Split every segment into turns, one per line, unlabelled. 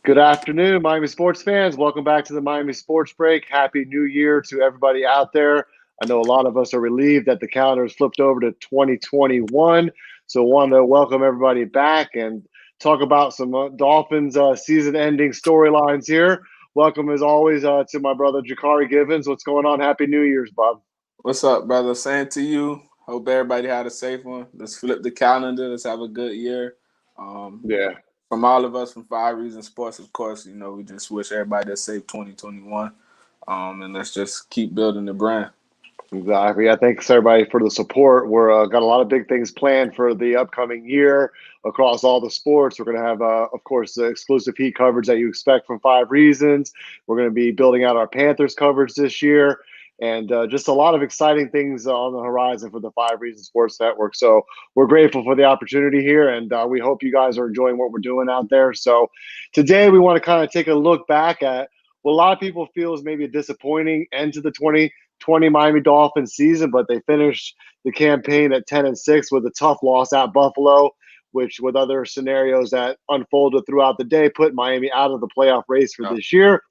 Good afternoon, Miami sports fans. Welcome back to the Miami Sports Break. Happy New Year to everybody out there. I know a lot of us are relieved that the calendar has flipped over to 2021. So, want to welcome everybody back and talk about some Dolphins season-ending storylines here. Welcome, as always, to my brother Jaccare Givens. What's going on? Happy New Year's, Bob.
What's up, brother? Same to you. Hope everybody had a safe one. Let's flip the calendar. Let's have a good year.
Yeah.
From all of us from Five Reasons Sports, of course, we just wish everybody a safe 2021. And let's just keep building the brand.
Exactly. Yeah, thanks everybody for the support. We're got a lot of big things planned for the upcoming year across all the sports. We're going to have, of course, the exclusive Heat coverage that you expect from Five Reasons. We're going to be building out our Panthers coverage this year, and just a lot of exciting things on the horizon for the Five Reasons Sports Network. So we're grateful for the opportunity here, and we hope you guys are enjoying what we're doing out there. So today we want to kind of take a look back at what a lot of people feel is maybe a disappointing end to the 2020 Miami Dolphins season, but they finished the campaign at 10-6 with a tough loss at Buffalo, which with other scenarios that unfolded throughout the day put Miami out of the playoff race for this year.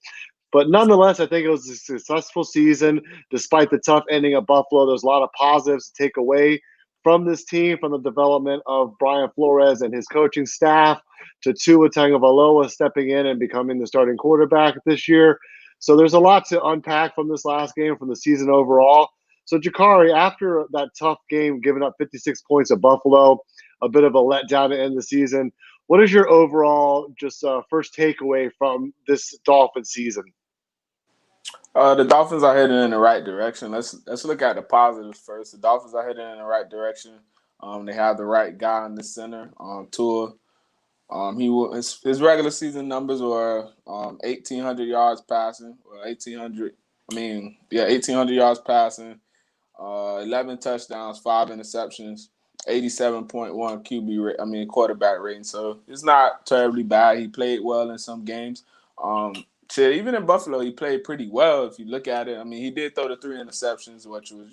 But nonetheless, I think it was a successful season. Despite the tough ending of Buffalo, there's a lot of positives to take away from this team, from the development of Brian Flores and his coaching staff to Tua Tagovailoa stepping in and becoming the starting quarterback this year. So there's a lot to unpack from this last game, from the season overall. So Jaccare, after that tough game, giving up 56 points at Buffalo, a bit of a letdown to end the season, what is your overall just first takeaway from this Dolphin season?
The Dolphins are heading in the right direction. Let's look at the positives first. The Dolphins are heading in the right direction. They have the right guy in the center, Tua. His regular season numbers were 1,800 yards passing, or 1,800. 1,800 yards passing, 11 touchdowns, 5 interceptions, 87.1 quarterback rating. So it's not terribly bad. He played well in some games. Even in Buffalo, he played pretty well if you look at it. I mean, he did throw the 3 interceptions, which was,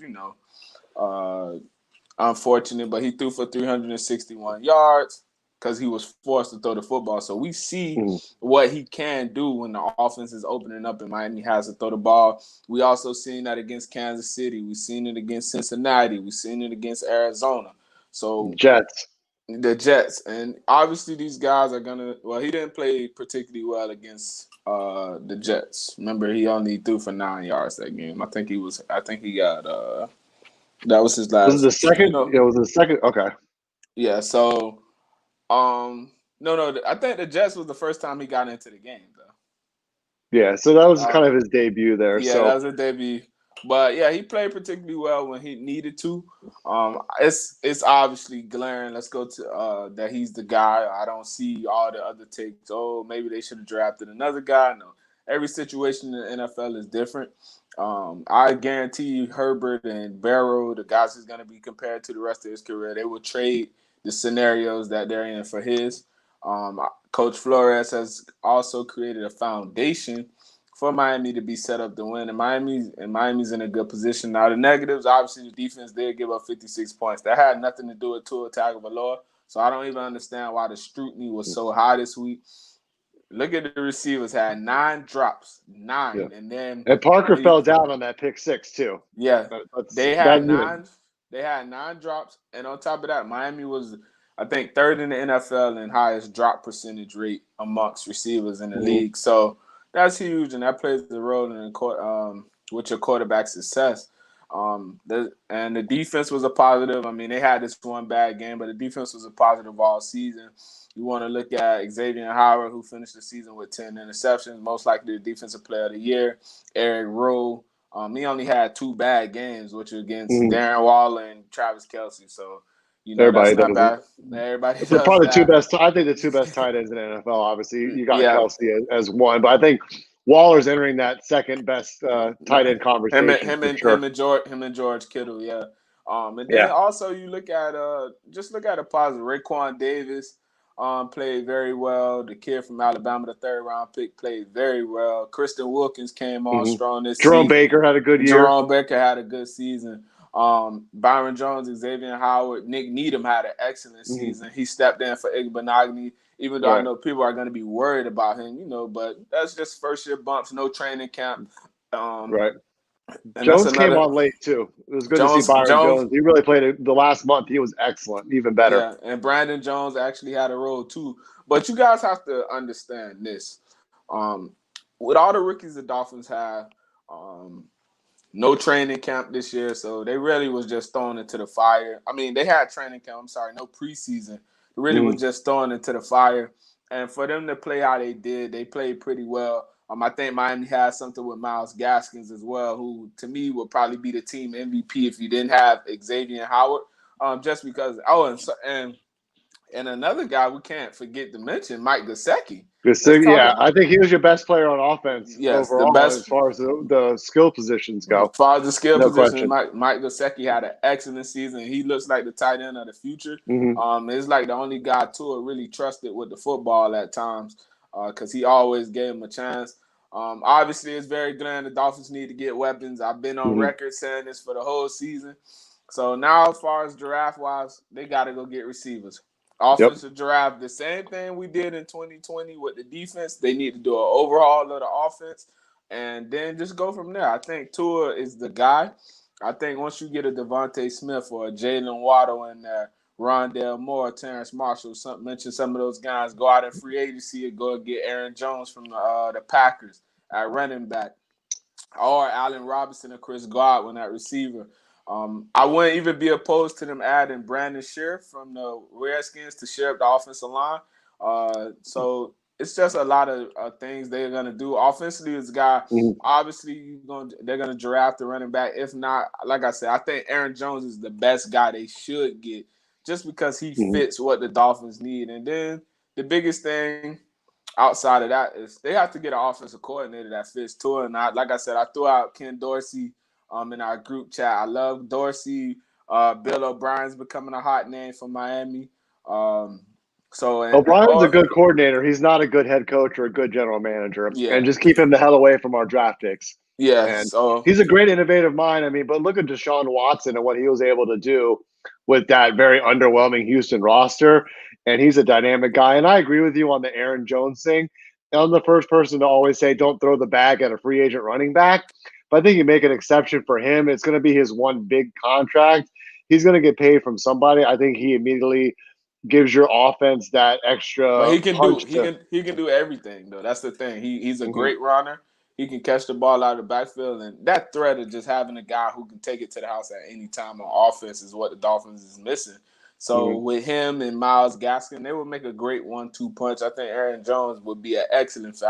unfortunate, but he threw for 361 yards because he was forced to throw the football. So we see what he can do when the offense is opening up and Miami has to throw the ball. We also seen that against Kansas City. We've seen it against Cincinnati. We've seen it against Arizona. So the Jets. And obviously these guys are going to – well, he didn't play particularly well against the Jets. Remember, he only threw for 9 yards that game. I think he got that was his last.
Was it the second? It was the second. Okay.
Yeah. So, no. I think the Jets was the first time he got into the game, though.
Yeah. So that was kind of his debut there.
Yeah, that was a debut. But yeah, he played particularly well when he needed to. It's obviously glaring. Let's go to that he's the guy. I don't see all the other takes. Oh, maybe they should have drafted another guy. No, every situation in the NFL is different. I guarantee you, Herbert and Barrow, the guys he's going to be compared to the rest of his career, they will trade the scenarios that they're in for his. Coach Flores has also created a foundation for Miami to be set up to win, and Miami's in a good position. Now, the negatives, obviously, the defense did give up 56 points. That had nothing to do with Tua Tagovailoa, so I don't even understand why the scrutiny was so high this week. Look at the receivers, had 9 drops, 9,
and Parker fell down on that pick 6 too.
Yeah, they had 9. They had 9 drops, and on top of that, Miami was, I think, 3rd in the NFL in highest drop percentage rate amongst receivers in the league. So that's huge, and that plays a role in with your quarterback success. And the defense was a positive. I mean, they had this one bad game, but the defense was a positive all season. You want to look at Xavier Howard, who finished the season with 10 interceptions, most likely the defensive player of the year. Eric Rowe, he only had 2 bad games, which were against Darren Waller and Travis Kelce. So,
everybody
that's not bad. Everybody does
probably
that.
I think the 2 best tight ends in the NFL. Obviously, you got Kelce as one, but I think Waller's entering that second best tight end conversation.
Him and George Kittle, yeah. And then also you look at just look at a positive. Raekwon Davis played very well. The kid from Alabama, the 3rd round pick, played very well. Kristen Wilkins came on strong this season.
Jerome Baker had a good year.
Jerome Baker had a good season. Byron Jones, Xavier Howard, Nick Needham had an excellent season. He stepped in for Igbenogany, even though I know people are going to be worried about him, but that's just first year bumps, no training camp.
Right.
And that's
Jones came
another
on late too. It was good to see Byron
Jones.
Jones. He really played it the last month. He was excellent, even better.
Yeah, and Brandon Jones actually had a role too. But you guys have to understand this. With all the rookies the Dolphins have, no training camp this year, so they really was just thrown into the fire. I mean, they had training camp. I'm sorry, no preseason. They really was just thrown into the fire. And for them to play how they did, they played pretty well. I think Miami has something with Myles Gaskins as well, who to me would probably be the team MVP if you didn't have Xavier Howard. Just because. And another guy we can't forget to mention, Mike Gesicki.
Yeah, I think he was your best player on offense
the
overall
best
as far as the skill positions go.
As far as the skill
No
position,
question.
Mike Gesicki had an excellent season. He looks like the tight end of the future. It's like the only guy Tua really trusted with the football at times because he always gave him a chance. Obviously, it's very glaring the Dolphins need to get weapons. I've been on record saying this for the whole season. So now, as far as draft-wise, they got to go get receivers. Offensive draft, the same thing we did in 2020 with the defense. They need to do an overhaul of the offense and then just go from there. I think Tua is the guy. I think once you get a Devontae Smith or a Jalen Waddle in there, Rondale Moore, Terrence Marshall, mention some of those guys, go out in free agency and go and get Aaron Jones from the Packers at running back, or Allen Robinson and Chris Godwin at receiver. I wouldn't even be opposed to them adding Brandon Sheriff from the Redskins to share up the offensive line. So it's just a lot of things they're gonna do. Offensively, this guy obviously they're gonna draft the running back. If not, like I said, I think Aaron Jones is the best guy they should get, just because he fits what the Dolphins need. And then the biggest thing outside of that is they have to get an offensive coordinator that fits Tua. And like I said, I threw out Ken Dorsey in our group chat. I love Dorsey. Bill O'Brien's becoming a hot name for Miami.
O'Brien's a good coordinator. He's not a good head coach or a good general manager.
Yeah.
And just keep him the hell away from our draft picks.
Yeah.
And he's a great innovative mind. I mean, but look at Deshaun Watson and what he was able to do with that very underwhelming Houston roster. And he's a dynamic guy. And I agree with you on the Aaron Jones thing. I'm the first person to always say don't throw the bag at a free agent running back. But I think you make an exception for him. It's going to be his one big contract. He's going to get paid from somebody. I think he immediately gives your offense that extra.
But he can do everything though. That's the thing. He's a great runner. He can catch the ball out of the backfield, and that threat of just having a guy who can take it to the house at any time on offense is what the Dolphins is missing. So with him and Myles Gaskin, they would make a great 1-2 punch. I think Aaron Jones would be an excellent fit.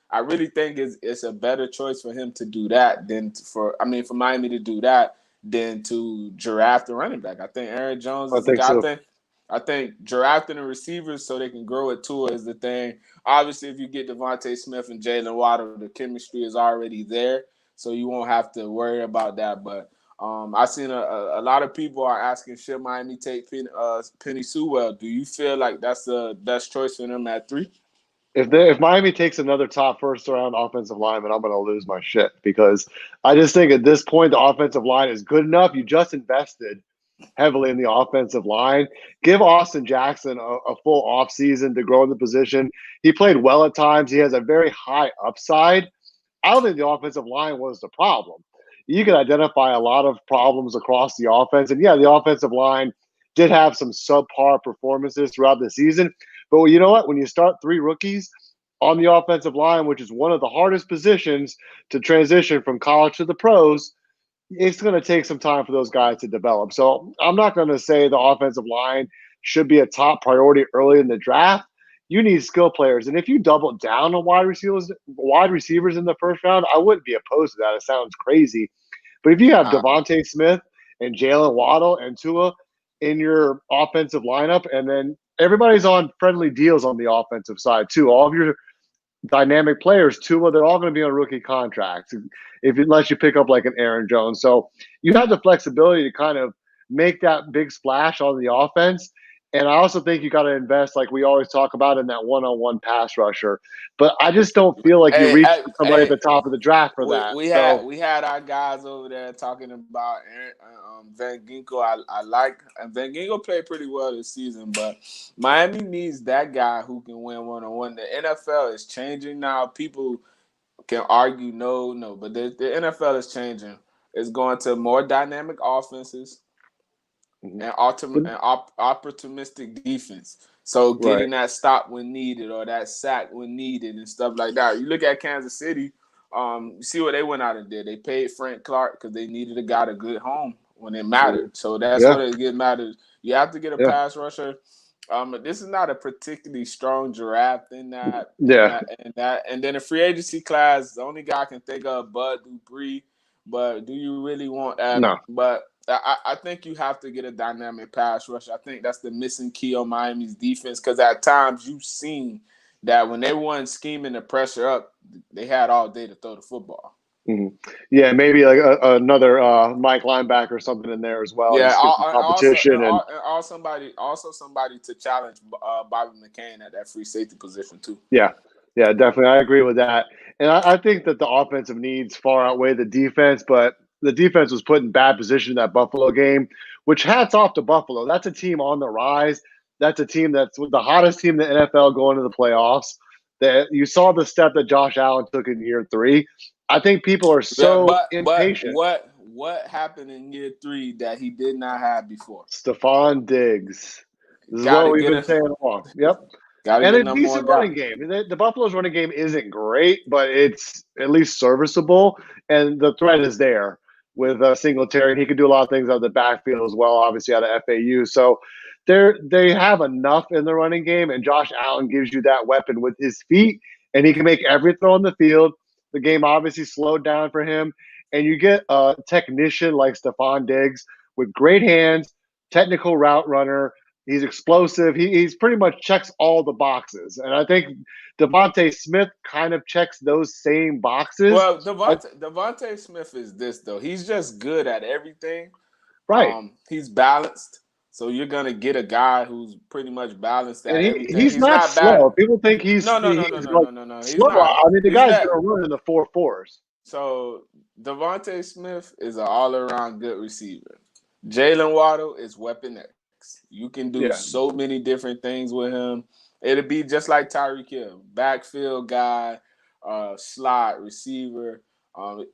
I really think it's a better choice for him to do that than for Miami to do that than to draft a running back. I think Aaron Jones is the guy. So. I think drafting the receivers so they can grow it too is the thing. Obviously, if you get Devontae Smith and Jalen Waddle, the chemistry is already there, so you won't have to worry about that. But I've seen a lot of people are asking, should Miami take Penny Sewell? Do you feel like that's the best choice for them at 3?
If Miami takes another top first round offensive lineman, I'm going to lose my shit, because I just think at this point the offensive line is good enough. You just invested heavily in the offensive line. Give Austin Jackson a full offseason to grow in the position. He played well at times. He has a very high upside. I don't think the offensive line was the problem. You can identify a lot of problems across the offense. And yeah, the offensive line did have some subpar performances throughout the season. But you know what? When you start 3 rookies on the offensive line, which is one of the hardest positions to transition from college to the pros, it's going to take some time for those guys to develop. So I'm not going to say the offensive line should be a top priority early in the draft. You need skill players. And if you double down on wide receivers in the first round, I wouldn't be opposed to that. It sounds crazy. But if you have Devontae Smith and Jalen Waddle and Tua in your offensive lineup, and then everybody's on friendly deals on the offensive side too, all of your dynamic players, Tua, they're all going to be on rookie contracts unless you pick up like an Aaron Jones. So you have the flexibility to kind of make that big splash on the offense And I also think you got to invest, like we always talk about, in that one-on-one pass rusher. But I just don't feel like you
Hey,
reach
hey,
for somebody at
hey,
the top of the draft for
we,
that.
we had
So
we had our guys over there talking about Van Ginkel. I like and Van Ginkel played pretty well this season, but Miami needs that guy who can win one on one. The NFL is changing now. People can argue no, but the NFL is changing. It's going to more dynamic offenses
mhm.
and
But-
opportunistic defense. So
right.
getting that stop when needed or that sack when needed and stuff like that. You look at Kansas City, you see what they went out and did. They paid Frank Clark because they needed a guy to get home when it mattered.
Mhm.
So that's
Yeah.
what it matters. You have to get a
Yeah.
pass rusher. This is not a particularly strong draft in that, and
Yeah.
that, and that, and then the free agency class. The only guy I can think of, Bud Dupree. But do you really want that?
No.
But I think you have to get a dynamic pass rush. I think that's the missing key on Miami's defense because at times you've seen that when they weren't scheming the pressure up, they had all day to throw the football.
Mhm. Yeah, maybe like another Mike linebacker or something in there as well.
Yeah,
Just get some competition and
also somebody to challenge Bobby McCain at that free safety position too.
yeah, yeah, definitely. I agree with that. And I think that the offensive needs far outweigh the defense, but the defense was put in bad position in that Buffalo game, which hats off to Buffalo. That's a team on the rise. That's a team that's the hottest team in the NFL going to the playoffs. That you saw the step that Josh Allen took in year three. I think people are
Yeah,
so
but
impatient.
what happened in year 3 that he did not have before?
Stephon Diggs. This is
Got
what
to
we've
get
been
a
saying all along. Yep.
got to
And
get
a
no more
decent
guy.
running game. The Buffalo's running game isn't great, but it's at least serviceable, and the threat is there with Singletary. And he can do a lot of things out of the backfield as well, obviously out of FAU. So they have enough in the running game, and Josh Allen gives you that weapon with his feet, and he can make every throw on the field. The game obviously slowed down for him, and you get a technician like Stephon Diggs with great hands, technical route runner. He's explosive. He's pretty much checks all the boxes, and I think Devontae Smith kind of checks those same boxes.
Well,
Uh,
Devontae Smith is this though. He's just good at everything.
right,
He's balanced. So you're gonna get a guy who's pretty much balanced
and
at everything.
he's
He's
not
not bad.
slow. People think
No, no, no, no,
he's
no,
like
no, no, no. He's
slow.
not.
I mean, the
He's
guy's
that.
going to run in the 4.4s.
So Devontae Smith is an all-around good receiver. Jalen Waddle is Weapon X. You can do
Yeah,
so many different things with him. It'll be just like Tyreek Hill, backfield guy, slot receiver.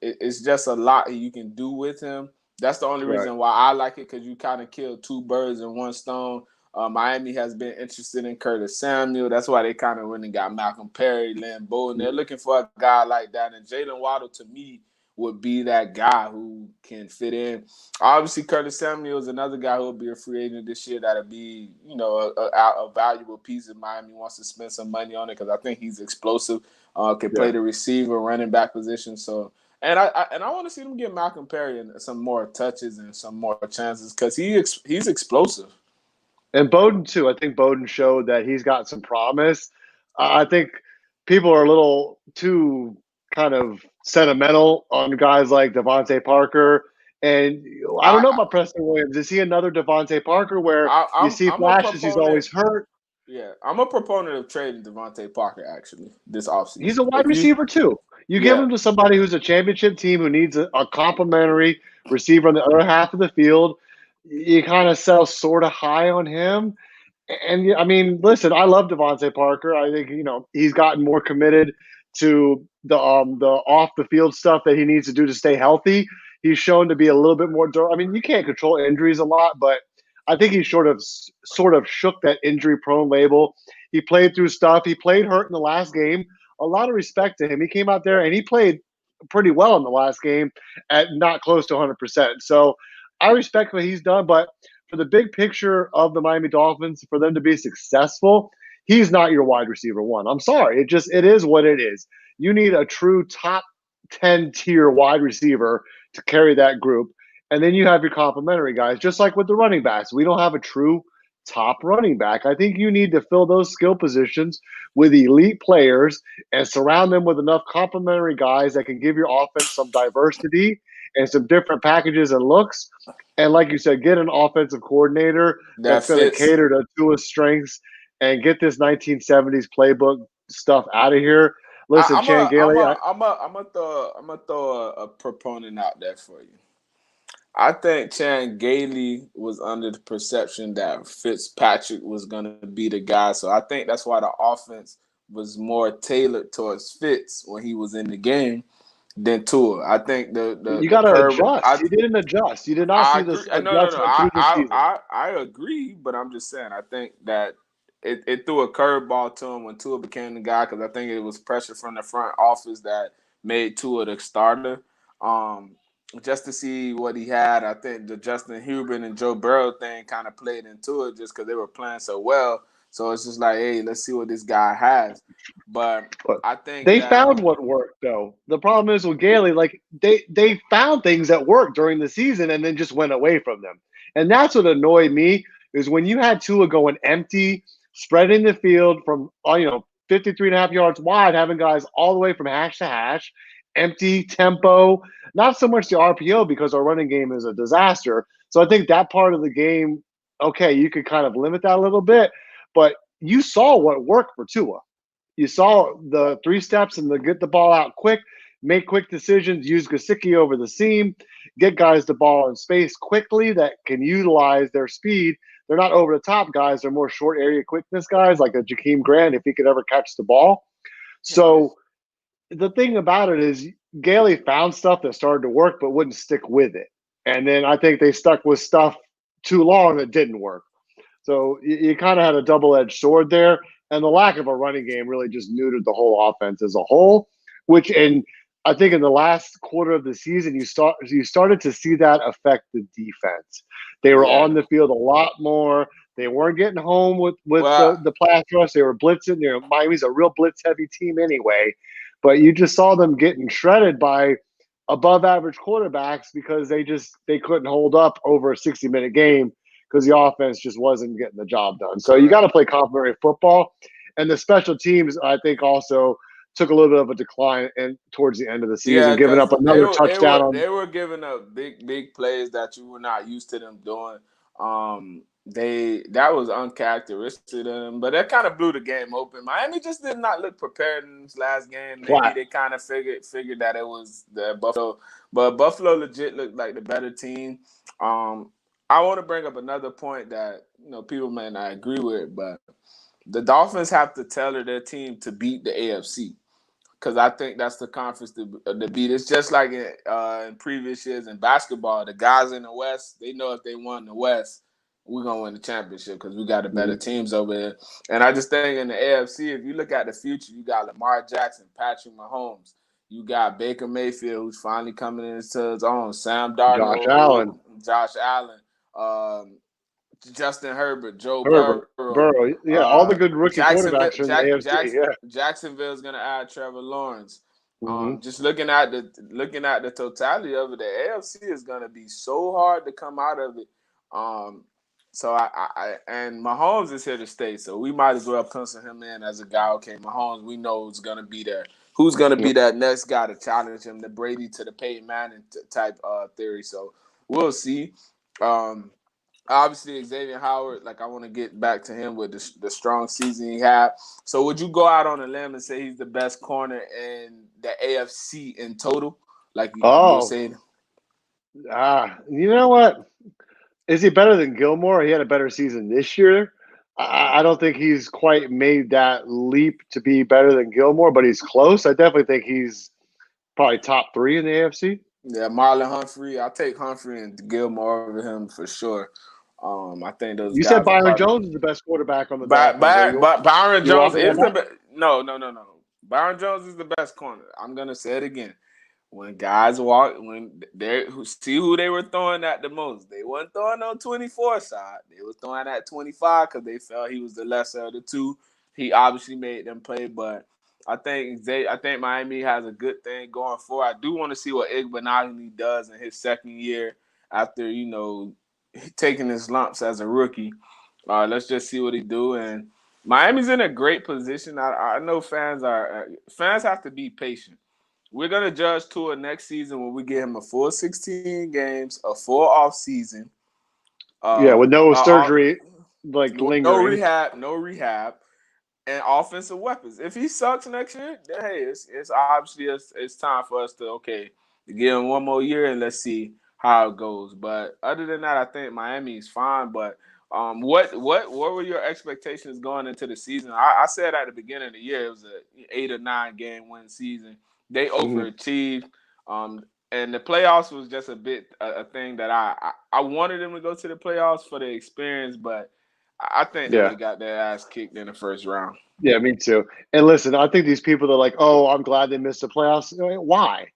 It's just a lot you can do with him. That's the only
right.
reason why I like it because you kind of kill two birds in one stone. Miami has been interested in Curtis Samuel. That's why they kind of went and got Malcolm Perry, Lynn Bowden. They're looking for a guy like that. And Jalen Waddle, to me, would be that guy who can fit in. Obviously, Curtis Samuel is another guy who will be a free agent this year. That'll be, a valuable piece if Miami wants to spend some money on it because I think he's explosive. Can play
Yeah.
the receiver, running back position. So, and I want to see them get Malcolm Perry some more touches and some more chances because he's explosive.
And Bowden too. I think Bowden showed that he's got some promise. I think people are a little too kind of sentimental on guys like Devontae Parker. And I don't know
I,
about Preston Williams. Is he another Devontae Parker where you see
I'm a
flashes, he's
proponent.
always hurt?
Yeah, I'm a proponent of trading Devontae Parker actually this
He's
offseason.
a wide
If you,
receiver too. You give
yeah,
him to somebody who's a championship team who needs a complimentary receiver on the other half of the field. You kind of sell sort of high on him. And I mean, listen, I love Devontae Parker. I think he's gotten more committed to the off the field stuff that he needs to do to stay healthy. He's shown to be a little bit more durable. I mean, you can't control injuries a lot, but I think he sort of shook that injury prone label. He played through stuff. He played hurt in the last game. A lot of respect to him. He came out there and he played pretty well in the last game at not close to 100%. So I respect what he's done, but for the big picture of the Miami Dolphins, for them to be successful, he's not your wide receiver one. I'm sorry. It is what it is. You need a true top 10 tier wide receiver to carry that group. And then you have your complementary guys, just like with the running backs. We don't have a true top running back. I think you need to fill those skill positions with elite players and surround them with enough complementary guys that can give your offense some diversity and some different packages and looks. And like you said, get an offensive coordinator
That
that's going to
fits.
cater to Tua's strengths and get this 1970s playbook stuff out of here. Listen,
I'm
Chan
a I'm
Gailey,
a I'm a I'm gonna throw a proponent out there for you. I think Chan Gailey was under the perception that Fitzpatrick was going to be the guy. So I think that's why the offense was more tailored towards Fitz when he was in the game than Tua. I think
you
the
got to
curve.
adjust. You didn't adjust. You did not
I
see
agree.
this
No.
adjustment through the season.
I agree, but I'm just saying. I think that it threw a curveball to him when Tua became the guy because I think it was pressure from the front office that made Tua the starter. Um, just to see what he had, I think the Justin Herbert and Joe Burrow thing kind of played into it just because they were playing so well. So it's just like, hey, let's see what this guy has. But
But
I think
they
that
found what worked, though. The problem is with Gailey, like they found things that worked during the season and then just went away from them. And that's what annoyed me is when you had Tua going empty, spreading the field from 53 and a half yards wide, having guys all the way from hash to hash, empty tempo. Not so much the RPO because our running game is a disaster. So I think that part of the game, okay, you could kind of limit that a little bit, but you saw what worked for Tua. You saw the three steps and the get the ball out quick, make quick decisions, use Gasicki over the seam, get guys the ball in space quickly that can utilize their speed. They're not over the top guys. They're more short area quickness guys like a Jakeem Grant if he could ever catch the ball. So the thing about it is Gailey found stuff that started to work but wouldn't stick with it. And then I think they stuck with stuff too long that didn't work. So you kind of had a double-edged sword there, and the lack of a running game really just neutered the whole offense as a whole. Which, and I think in the last quarter of the season, you started to see that affect the defense. They were on
yeah.
the field a lot more. They weren't getting home with
Well,
the pass rush. They were blitzing. Miami's a real blitz-heavy team anyway, but you just saw them getting shredded by above average quarterbacks because they couldn't hold up over a 60-minute game because the offense just wasn't getting the job done. So you got
correct.
to play complementary football. And the special teams, I think, also took a little bit of a decline towards the end of the season,
Yeah,
giving
because
up another touchdown on.
they were giving up big plays that you were not used to them doing. That was uncharacteristic of them, but that kind of blew the game open. Miami just did not look prepared in this last game. Maybe
Flat.
they kind of figured that it was the Buffalo, but Buffalo legit looked like the better team. Um, I want to bring up another point that people may not agree with, but the Dolphins have to tailor their team to beat the AFC because I think that's the conference to beat. It's just like in previous years in basketball. The guys in the West, they know if they won the West, we're gonna win the championship because we got the better
Mhm.
teams over there. And I just think in the AFC, if you look at the future, you got Lamar Jackson, Patrick Mahomes, you got Baker Mayfield, who's finally coming into his own, Sam
Josh Allen,
Darnold, Josh Allen, um, Justin Herbert, Joe
Herbert,
Burrow,
Burrow. Yeah, all the good rookie
Jacksonville,
quarterbacks are in the AFC. Yeah.
Jacksonville is going to add Trevor Lawrence.
Mm-hmm.
Just looking at the totality of it, the AFC is going to be so hard to come out of it. Um, so and Mahomes is here to stay, so we might as well pencil him in as a guy. Okay, Mahomes, we know is going to be there. Who's going to be
Yep.
that next guy to challenge him, the Brady to the Peyton Manning type theory? So we'll see. Um, Obviously, Xavier Howard, like I want to get back to him with the strong season he had. So, would you go out on a limb and say he's the best corner in the AFC in total? Like you were
Oh,
saying?
you know what? Is he better than Gilmore? He had a better season this year. I don't think he's quite made that leap to be better than Gilmore, but he's close. I definitely think he's probably top three in the AFC.
Yeah, Marlon Humphrey. I'll take Humphrey and Gilmore over him for sure. I think those
You said
guys are
Byron
probably.
Jones is the best quarterback on the Dolphins.
Byron
You
Jones
walking that
is the
back?
best. No. Byron Jones is the best corner. I'm gonna say it again. When guys walk, when they see who they were throwing at the most, they weren't throwing on 24 side. They were throwing at 25 because they felt he was the lesser of the two. He obviously made them play, but I think Miami has a good thing going for. I do want to see what Igbenogany does in his second year after taking his lumps as a rookie. Let's just see what he do. And Miami's in a great position. I know fans have to be patient. we're gonna judge Tua next season when we get him a full 16 games, a full off season,
Yeah, with no
uh,
surgery, like
no
lingering.
rehab, and offensive weapons. If he sucks next year, then hey, it's obviously it's time for us to give him one more year and let's see how it goes. But other than that, I think Miami is fine. But what were your expectations going into the season? I said at the beginning of the year it was a 8 or 9 game win season. They
Hmm.
overachieved. And the playoffs was just a thing that I wanted them to go to the playoffs for the experience, but I think they would
Yeah.
have got their ass kicked in the first round.
Yeah, me too. And listen, I think these people that are like, "Oh, I'm glad they missed the playoffs." Why?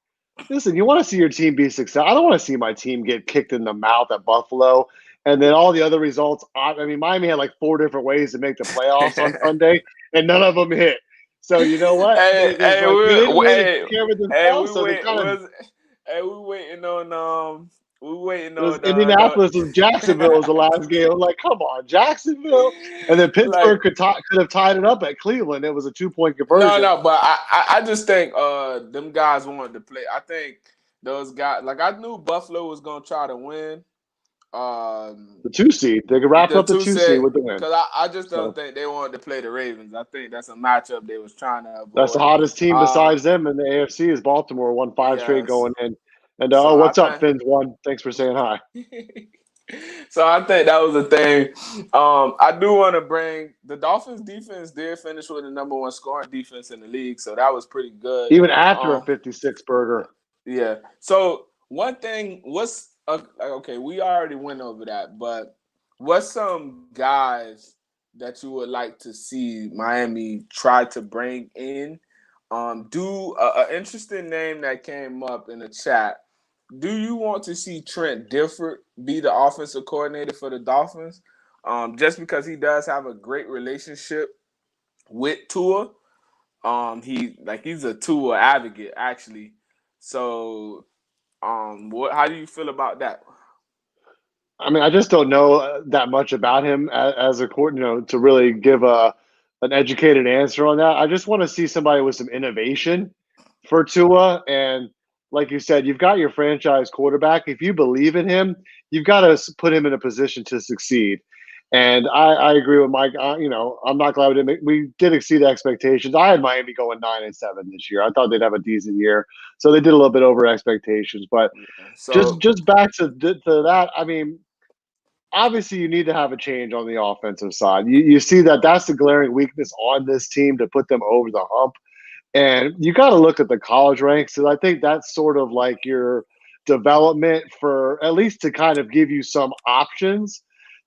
Listen, you want to see your team be successful. I don't want to see my team get kicked in the mouth at Buffalo, and then all the other results. I mean, Miami had like 4 different ways to make the playoffs on
hey,
Sunday, and none of them hit. So you know what? They
hey,
like they didn't really
hey,
care with
hey,
themselves, so they kind of.
we waiting on we waiting
It was
on
Indianapolis was Jacksonville was the last game. I'm like, come on, Jacksonville, and then
like
Pittsburgh could have tied it up at Cleveland. It was a 2 point
no,
conversion.
but I just think them guys wanted to play. I think those guys like I knew Buffalo was gonna try to win.
The 2 seed. They could wrap
The
up the
two
2 seed
set
with the win.
because I just don't
So
think they wanted to play the Ravens. I think that's a matchup they was trying to
that's the
avoid.
hottest team
Uh,
besides them in the AFC is Baltimore. Won 5 straight
yes.
going in. And
So I
what's up,
think
Fins? One. Thanks for saying hi.
so I think that was a thing. I do want to bring the Dolphins defense did finish with the #1 scoring defense in the league, so that was pretty good.
Even after a
Um,
56 burger.
yeah. So one thing what's okay, we already went over that, but what's some guys that you would like to see Miami try to bring in? Do a interesting name that came up in the chat. Do you want to see Trent Dilfer be the offensive coordinator for the Dolphins? Just because he does have a great relationship with Tua. He's a Tua advocate actually. So what? How do you feel about that?
I mean, I just don't know that much about him as a court, to really give an educated answer on that. I just want to see somebody with some innovation for Tua. And like you said, you've got your franchise quarterback. If you believe in him, you've got to put him in a position to succeed. And I agree with Mike. I'm not glad we did exceed expectations. I had Miami going 9-7 this year. I thought they'd have a decent year, so they did a little bit over expectations. But
Yeah. So
just back to that, I mean, obviously you need to have a change on the offensive side. You see that's the glaring weakness on this team to put them over the hump. And you got to look at the college ranks. And I think that's sort of like your development for at least to kind of give you some options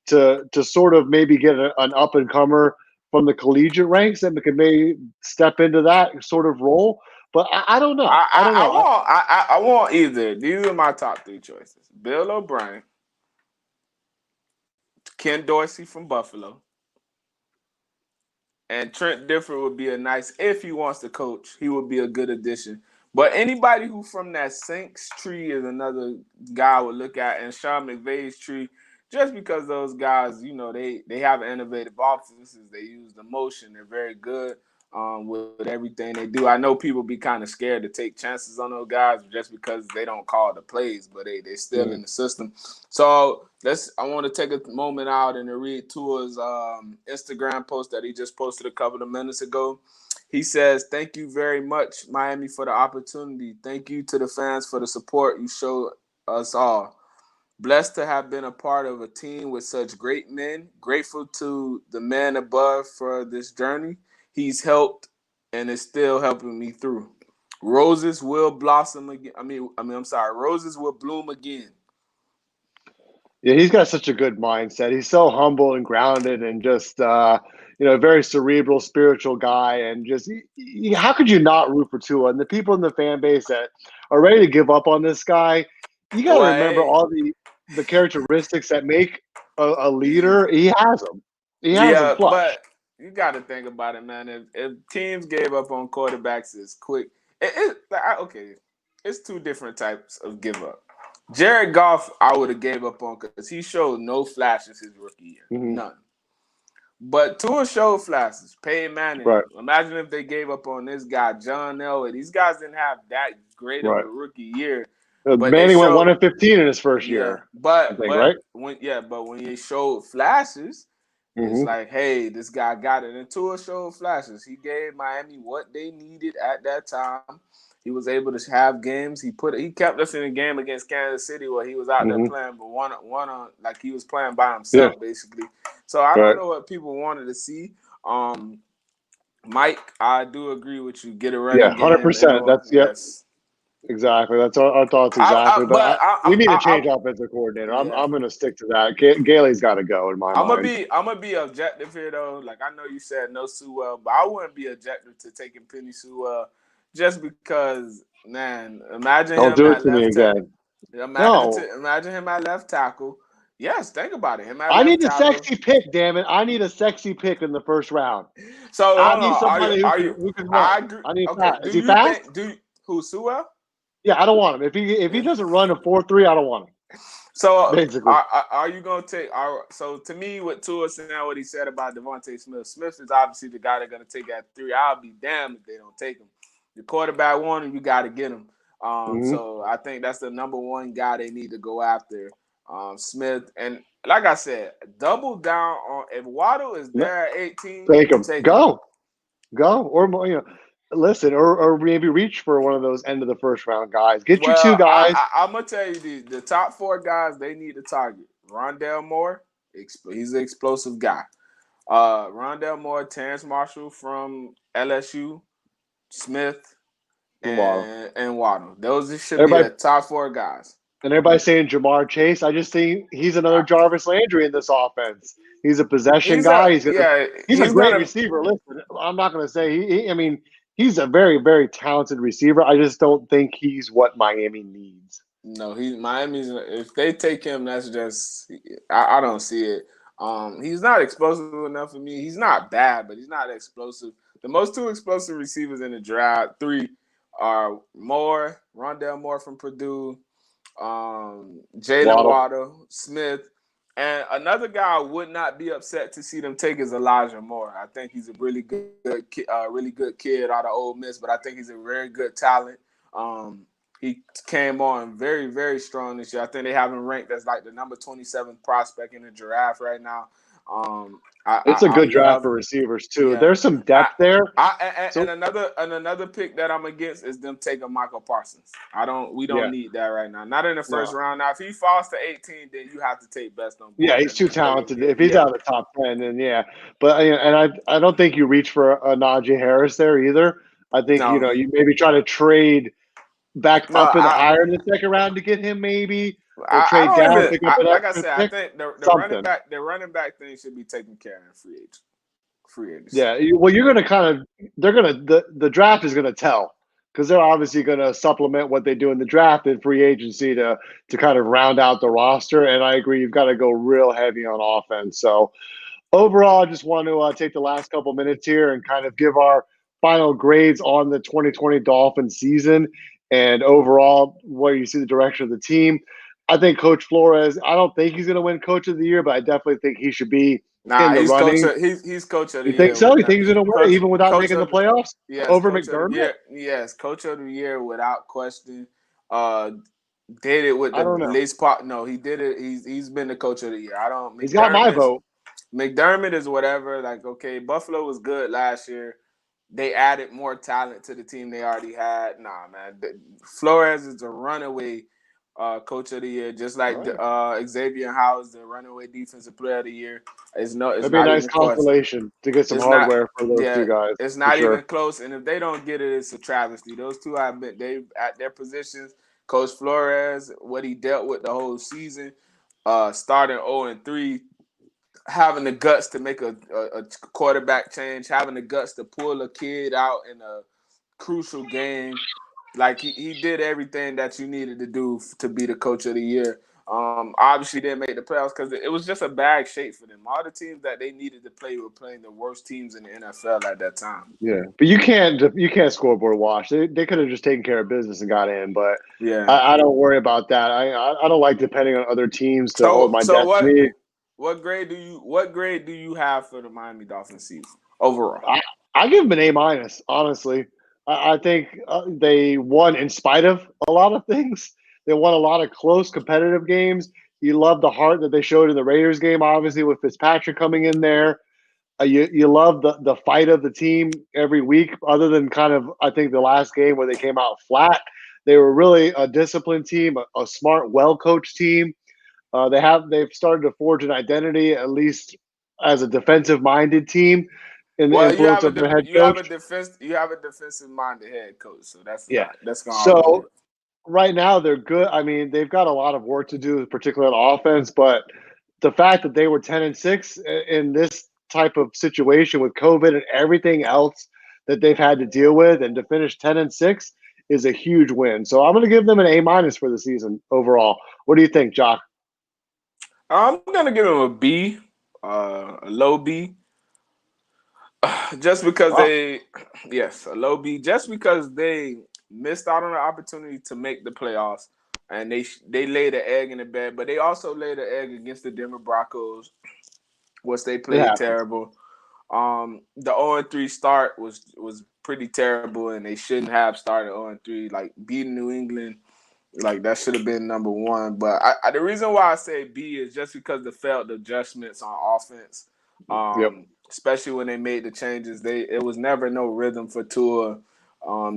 to sort of maybe get an up and comer from the collegiate ranks that can maybe step into that sort of role. But I don't know. I don't know.
I want either. These are my top three choices: Bill O'Brien, Ken Dorsey from Buffalo, and Trent Dilfer would be a nice if he wants to coach. He would be a good addition. But anybody who from that Sinks tree is another guy I would look at, and Sean McVay's tree, just because those guys, they have innovative offenses. They use the motion. They're very good with everything they do. I know people be kind of scared to take chances on those guys just because they don't call the plays, but they still in the system. So I want to take a moment out and to read Tua's Instagram post that he just posted a couple of minutes ago. He says, "Thank you very much, Miami, for the opportunity. Thank you to the fans for the support you show us all. Blessed to have been a part of a team with such great men. Grateful to the man above for this journey he's helped and is still helping me through. Roses will blossom again. I'm sorry. Roses will bloom again."
Yeah, he's got such a good mindset. He's so humble and grounded, and just a very cerebral, spiritual guy. And just how could you not root for Tua? And the people in the fan base that are ready to give up on this guy, you got to
Well,
remember
hey,
all the characteristics that make a leader. He has them. He has them
yeah,
flush.
but you got to think about it, man. If teams gave up on quarterbacks as quick, okay, it's two different types of give up. Jared Goff, I would have gave up on because he showed no flashes his rookie year,
Hmm.
none. But Tua showed flashes. Peyton Manning.
Right.
Imagine if they gave up on this guy, John Elway. These guys didn't have that great of a
Right.
rookie year, but they
Manning went
showed
1-15 in his first
yeah,
year, I
but
think, right?
when he showed flashes, it's
Mm-hmm.
like, hey, this guy got it. And Tua showed flashes. He gave Miami what they needed at that time. He was able to have games. He kept us in a game against Kansas City where he was out there
Mm-hmm.
playing, but one on like he was playing by
Yeah.
himself basically. So I don't
Right.
know what people wanted to see. Um, Mike, I do agree with you. Get a
Yeah.
running game,
100%.
and
That's yep.
yes,
Exactly. That's our thoughts exactly. But we need to change offensive coordinator.
yeah.
I'm going to stick to that. Gailey's got to go in my mind.
I'm gonna be objective here though. Like I know you said no Sewell, but I wouldn't be objective to taking Penny Sewell just because, man, imagine
Don't
him
do it
at
to me
left tackle.
again. No.
Imagine him at left tackle. Yes, think about it. Him at
I
left
need a
tackle.
sexy pick, damn it. I need a sexy pick in the first round.
So
I
hold
need
on.
somebody
Are you?
who can run.
I agree.
I need
Okay.
fast.
Do
Is he
you
fast?
think who Sewell?
Yeah, I don't want him. If he doesn't run a 4.3, I don't want him.
So
Basically.
are you gonna take? So to me, with Tua saying what he said about Devontae Smith, Smith is obviously the guy they're gonna take at 3. I'll be damned if they don't take him. The quarterback one, and you got to get him.
Mm-hmm.
So I think that's the number one guy they need to go after, Smith. And like I said, double down on if Waddle is there at 18,
Take him.
take him.
Go. Or listen, or maybe reach for one of those end of the first round guys. Get you two
Well,
guys.
I'm gonna tell you the top 4 guys they need to target. Rondale Moore, he's an explosive guy. Rondale Moore, Terrence Marshall from LSU, Smith,
Waddle.
and Waddle. Those should be
Everybody
the top 4 guys.
and everybody's saying Jamar Chase. I just think he's another
Uh,
Jarvis Landry in this offense. He's a possession guy. He's a
he's
great
gonna
receiver. Listen, I'm not going to say I mean, he's a very very talented receiver. I just don't think he's what Miami needs.
no, Miami's if they take him, that's just I don't see it. He's not explosive enough for me. He's not bad, but he's not explosive. The most 2 explosive receivers in the draft, 3 are Rondale Moore from Purdue, Jalen
Waddle.
Waddle, Smith, and another guy I would not be upset to see them take is Elijah Moore. I think he's a really good kid out of Ole Miss, but I think he's a very good talent. He came on very, very strong this year. I think they have him ranked as like the number 27th prospect in the draft right now.
It's a
I
good draft
love,
for receivers too.
yeah.
There's some depth there. So
And another pick that I'm against is them taking Michael Parsons. We don't
yeah,
need that right now. Not in the first
no.
round. Now if he falls to 18, then you have to take best on
Yeah,
board
he's too
and play him
talented.
again.
If he's
Yeah.
out of the top 10, then yeah. But I don't think you reach for a Najee Harris there either. I think
No.
you maybe try to trade back
No,
up and higher in the second round to get him maybe, or
I
trade
don't
down,
even
pick up an
like I
extra
said, I
pick,
think
something.
the running back thing should be taken care of in free agency.
Yeah, well, you're going to the draft is going to tell because they're obviously going to supplement what they do in the draft and free agency to kind of round out the roster. And I agree, you've got to go real heavy on offense. So overall, I just want to take the last couple minutes here and kind of give our final grades on the 2020 Dolphins season and overall where you see the direction of the team. I think Coach Flores, I don't think he's going to win Coach of the Year, but I definitely think he should be in
Nah,
the running.
he's coach of the
You think
year
so?
with
You
that.
think he's going to win it
Coach
even without
coach
making the
of
playoffs
yes,
over
coach of the
McDermott?
year. Yes, coach of the year without question. Uh did it with
I
the
don't know.
least part. No, he did it. He's been the coach of the year. I don't
He's got my vote.
McDermott is whatever. Like, okay, Buffalo was good last year. They added more talent to the team they already had. Nah, man. Flores is a runaway coach of the year, just like
All right.
Xavier Howard, the runaway defensive player of the year. It's
That'd be a
not
nice
even close.
consolation to get some
It's not.
hardware for those
Yeah,
two guys,
it's
for
not even
sure.
close. And if they don't get it, it's a travesty. Those two have been they at their positions. Coach Flores, what he dealt with the whole season, starting 0-3, having the guts to make a quarterback change, having the guts to pull a kid out in a crucial game. Like he did everything that you needed to do to be the coach of the year. Obviously didn't make the playoffs because it was just a bad shape for them. All the teams that they needed to play were playing the worst teams in the NFL at that time.
Yeah, but you can't scoreboard watch. They could have just taken care of business and got in, but
Yeah.
I don't worry about that. I don't like depending on other teams to hold
So
my
so what
destiny.
what grade do you have for the Miami Dolphins season overall?
I give them an A minus. Honestly, I think they won in spite of a lot of things. They won a lot of close competitive games. You love the heart that they showed in the Raiders game, obviously with Fitzpatrick coming in there. You love the fight of the team every week. Other than kind of I think the last game where they came out flat, they were really a disciplined team, a smart, well coached team. They've started to forge an identity, at least as a defensive minded team, in the
Well,
influence of their head coach.
you have a defensive minded head coach, so
Yeah.
that's gonna always
So
help.
right now they're good. I mean, they've got a lot of work to do, particularly on offense. But the fact that they were 10-6 in this type of situation with COVID and everything else that they've had to deal with, and to finish 10-6 is a huge win. So I'm going to give them an A minus for the season overall. What do you think, Jock?
I'm gonna give them a B, a low B, just because
Wow.
yes, a low B, just because they missed out on the opportunity to make the playoffs, and they laid an egg in the bed, but they also laid an egg against the Denver Broncos, which they
It
played
happens.
terrible. The 0-3 start was pretty terrible, and they shouldn't have started 0-3. Like beating New England, like that should have been number one. But the reason why I say B is just because the failed adjustments on offense,
Yep.
especially when they made the changes. It was never no rhythm for Tua.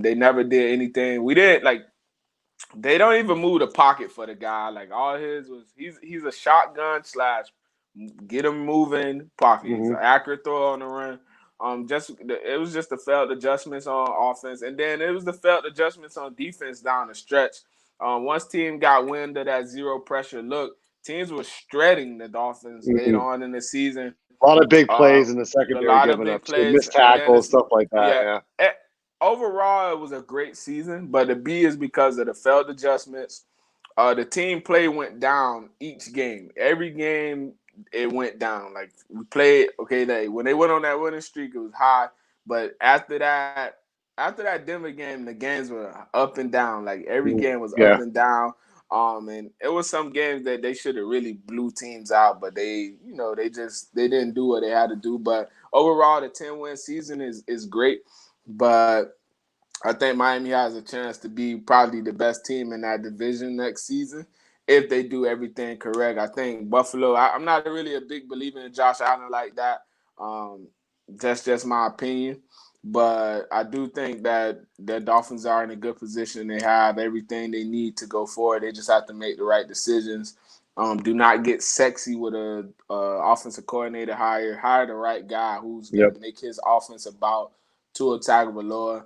They never did anything. We did like they don't even move the pocket for the guy. Like all his was he's a shotgun slash get him moving pocket. He's
Hmm.
an accurate throw on the run. It was just the failed adjustments on offense, and then it was the failed adjustments on defense down the stretch. Once team got wind of that zero pressure look, teams were shredding the Dolphins late
Hmm.
on in the season.
A lot of big
Uh,
plays in the
a
secondary
lot of
giving up
big
too,
plays,
missed
and then
tackles,
it's
stuff like that.
yeah.
Yeah.
Overall, it was a great season, but the B is because of the failed adjustments. The team play went down each game. Every game it went down. Like we played okay. When they went on that winning streak, it was high. But after that Denver game, the games were up and down. Like every
Mhm.
game was up
Yeah.
and down. And it was some games that they should have really blew teams out, but they didn't do what they had to do. But overall, the 10-win season is great. But I think Miami has a chance to be probably the best team in that division next season if they do everything correct. I think Buffalo. I'm not really a big believer in Josh Allen like that. Um, that's just my opinion, but I do think that the Dolphins are in a good position. They have everything they need to go forward. They just have to make the right decisions. Do not get sexy with a offensive coordinator hire. Hire the right guy who's gonna
Yep.
make his offense about Tua Tagovailoa.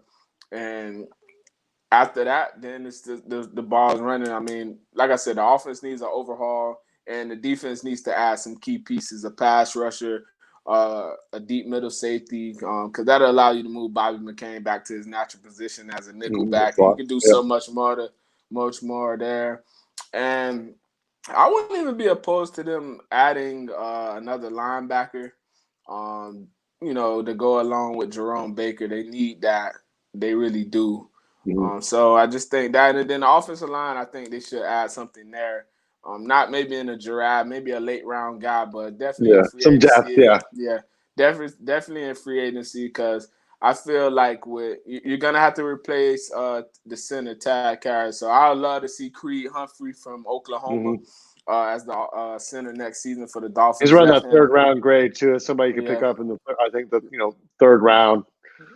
And after that, then it's the ball's running. I mean, like I said, the offense needs an overhaul, and the defense needs to add some key pieces: a pass rusher, a deep middle safety, because that'll allow you to move Bobby McCain back to his natural position as a nickel
Mhm. The
back, and you
slot.
can do
Yep.
so much more there. And I wouldn't even be opposed to them adding another linebacker. Um, to go along with Jerome Baker, they need that. They really do.
Mhm.
So I just think that, and then the offensive line, I think they should add something there. Not maybe in a draft, maybe a late round guy, but definitely in
Yeah.
free
Some depth.
agency.
Yeah.
Yeah, definitely in free agency because I feel like you're gonna have to replace the center Jaccare. So I would love to see Creed Humphrey from Oklahoma
Hmm.
as the center next season for the
He's
Dolphins,
around that
left-handed.
third round grade too. As somebody you could pick
Yeah,
up in the, I think the third round.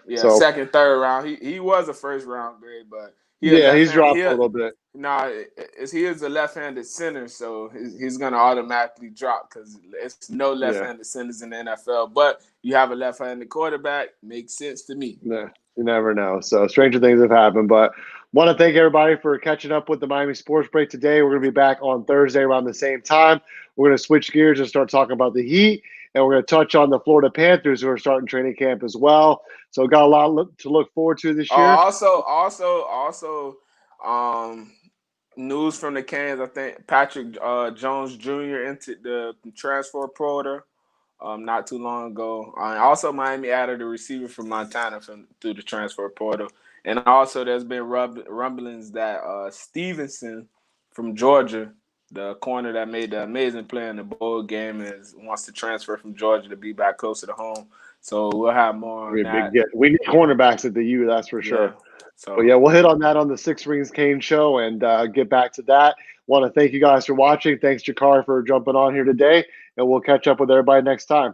yeah,
So
second, third round. He was a first round grade, but he a
yeah,
left
he's
hand.
dropped a little bit.
He is a left-handed center, so he's gonna automatically drop because it's no
Yeah.
left-handed centers in the NFL. But you have a left-handed quarterback, makes sense to me.
Nah, you never know. So stranger things have happened. But want to thank everybody for catching up with the Miami Sports Break today. We're going to be back on Thursday around the same time. We're going to switch gears and start talking about the Heat, and we're going to touch on the Florida Panthers who are starting training camp as well. So got a lot to look forward to this year.
Also, um, news from the Canes. I think Patrick Jones Jr. entered the transfer portal not too long ago. Also, Miami added a receiver from Montana through the transfer portal, and also there's been rumblings that Stevenson from Georgia the corner that made the amazing play in the bowl game wants to transfer from Georgia to be back closer to home. So we'll have more
Be
on
a big
that.
get. We need cornerbacks at the U, that's for
Yeah.
sure. But
So
yeah, we'll hit on that on the Six Rings Kane show and get back to that. Want to thank you guys for watching. Thanks, Jaccare, for jumping on here today, and we'll catch up with everybody next time.